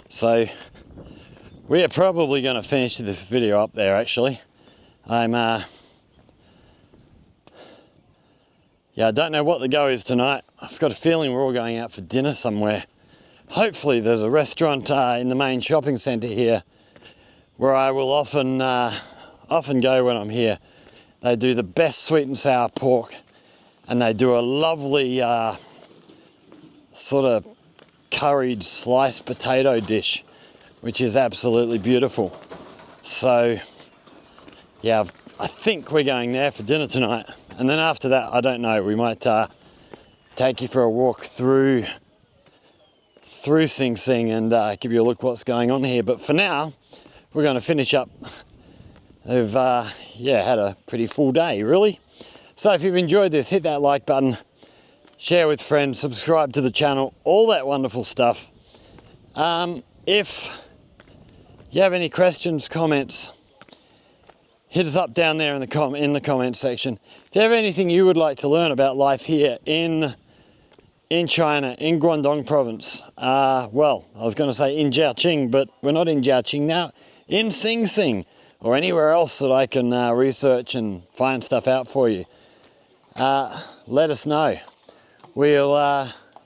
So we are probably going to finish this video up there actually. Yeah, I don't know what the go is tonight. I've got a feeling we're all going out for dinner somewhere. Hopefully there's a restaurant in the main shopping centre here where I will often go when I'm here. They do the best sweet and sour pork, and they do a lovely sort of curried sliced potato dish, which is absolutely beautiful. So yeah, I think we're going there for dinner tonight, and then after that I don't know, we might take you for a walk through Sing Sing and give you a look what's going on here. But for now we're going to finish up. We've yeah, had a pretty full day really. So if you've enjoyed this, hit that like button, share with friends, subscribe to the channel, all that wonderful stuff. If you have any questions, comments, hit us up down there in the comment section. If you have anything you would like to learn about life here in China, in Guangdong province, well, I was going to say in Jiaqing, but we're not in Jiaqing now, in Sing Sing, or anywhere else that I can research and find stuff out for you, let us know. We'll,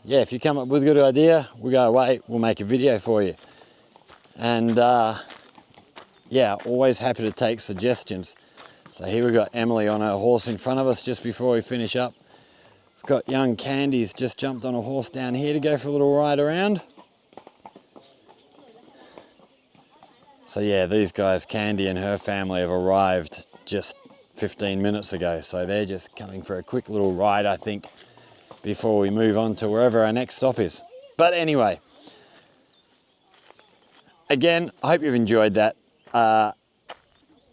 yeah, if you come up with a good idea, we'll go away, we'll make a video for you. And yeah, always happy to take suggestions. So here we've got Emily on her horse in front of us just before we finish up. We've got young Candy's just jumped on a horse down here to go for a little ride around. So yeah, these guys, Candy and her family, have arrived just 15 minutes ago. So they're just coming for a quick little ride, I think, before we move on to wherever our next stop is. But anyway, again, I hope you've enjoyed that.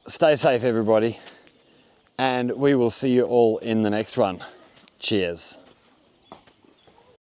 Stay safe, everybody, and we will see you all in the next one. Cheers.